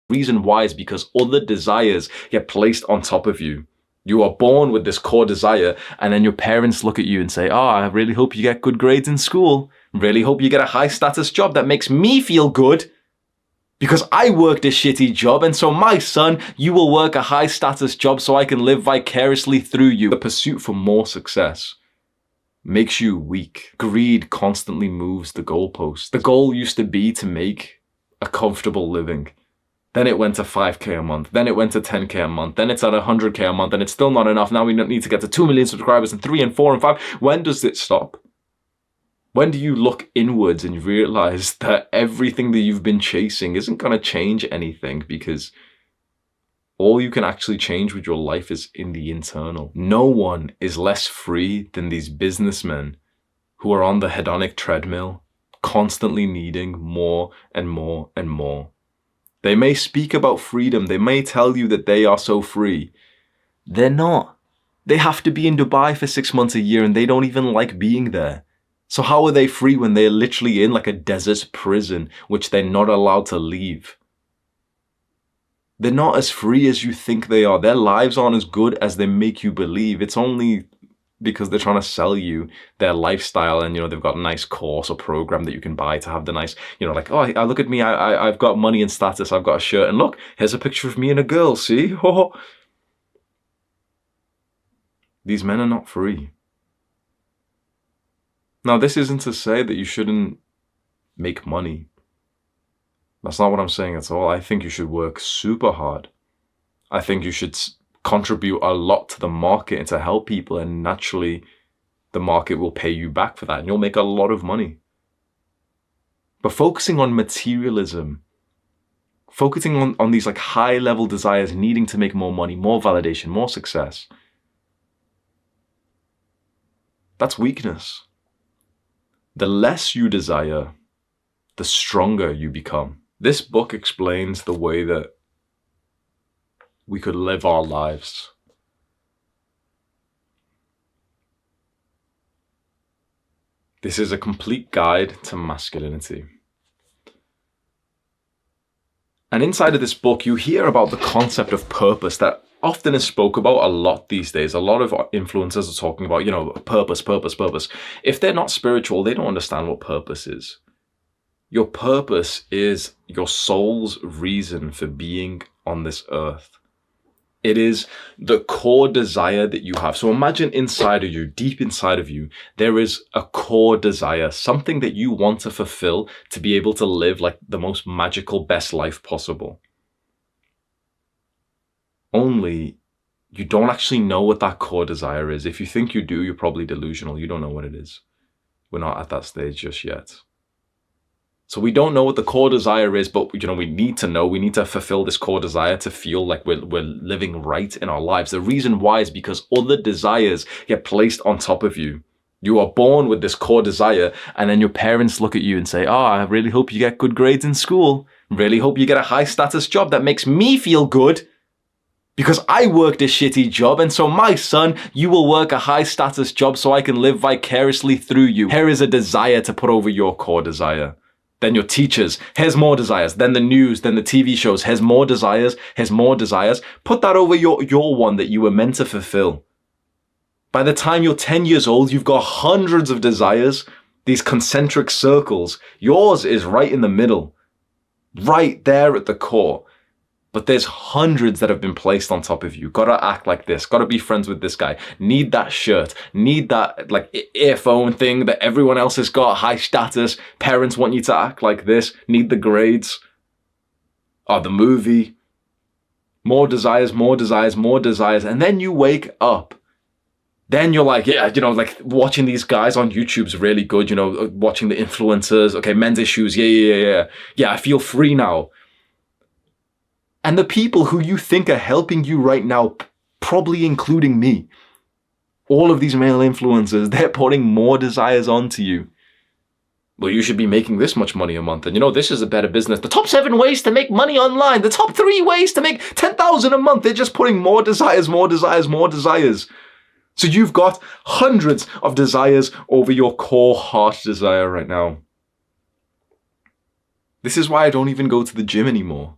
Reason why is because other desires get placed on top of you. You are born with this core desire, and then your parents look at you and say, I really hope you get good grades in school. Really hope you get a high status job that makes me feel good because I worked a shitty job, and so my son, you will work a high status job so I can live vicariously through you. The pursuit for more success makes you weak. Greed constantly moves the goalpost. The goal used to be to make a comfortable living. Then it went to 5K a month. Then it went to 10K a month. Then it's at 100K a month, and it's still not enough. Now we need to get to 2 million subscribers and 3 and 4 and 5. When does it stop? When do you look inwards and realize that everything that you've been chasing isn't going to change anything, because all you can actually change with your life is in the internal. No one is less free than these businessmen who are on the hedonic treadmill, constantly needing more and more and more. They may speak about freedom. They may tell you that they are so free. They're not. They have to be in Dubai for 6 months a year, and they don't even like being there. So how are they free when they're literally in like a desert prison, which they're not allowed to leave? They're not as free as you think they are. Their lives aren't as good as they make you believe. It's only because they're trying to sell you their lifestyle, and they've got a nice course or program that you can buy to have the nice, like, look at me, I've got money and status, I've got a shirt, and look, here's a picture of me and a girl, see? These men are not free. Now, this isn't to say that you shouldn't make money. That's not what I'm saying at all. I think you should work super hard. I think you should contribute a lot to the market and to help people, and naturally the market will pay you back for that and you'll make a lot of money. But focusing on materialism, focusing on these like high level desires, needing to make more money, more validation, more success, that's weakness. The less you desire, the stronger you become. This book explains the way that we could live our lives. This is a complete guide to masculinity. And inside of this book, you hear about the concept of purpose that often is spoke about a lot these days. A lot of influencers are talking about, purpose, purpose, purpose. If they're not spiritual, they don't understand what purpose is. Your purpose is your soul's reason for being on this earth. It is the core desire that you have. So imagine inside of you, deep inside of you, there is a core desire, something that you want to fulfill to be able to live like the most magical, best life possible. Only you don't actually know what that core desire is. If you think you do, you're probably delusional. You don't know what it is. We're not at that stage just yet. So we don't know what the core desire is, but we need to know. We need to fulfill this core desire to feel like we're living right in our lives. The reason why is because other desires get placed on top of you. You are born with this core desire, and then your parents look at you and say, I really hope you get good grades in school. Really hope you get a high status job that makes me feel good because I worked a shitty job, and so my son, you will work a high status job so I can live vicariously through you. Here is a desire to put over your core desire. Then your teachers, here's more desires. Then the news, then the TV shows, here's more desires, here's more desires. Put that over your one that you were meant to fulfill. By the time you're 10 years old, you've got hundreds of desires, these concentric circles. Yours is right in the middle, right there at the core. But there's hundreds that have been placed on top of you. Gotta act like this. Gotta be friends with this guy. Need that shirt. Need that like earphone thing that everyone else has got. High status. Parents want you to act like this. Need the grades. The movie. More desires, more desires, more desires. And then you wake up. Then you're like, like watching these guys on YouTube's really good. Watching the influencers. Okay, men's issues. Yeah, I feel free now. And the people who you think are helping you right now, probably including me, all of these male influencers, they're putting more desires onto you. Well, you should be making this much money a month. And this is a better business. The top 7 ways to make money online. The top 3 ways to make 10,000 a month. They're just putting more desires, more desires, more desires. So you've got hundreds of desires over your core heart desire right now. This is why I don't even go to the gym anymore.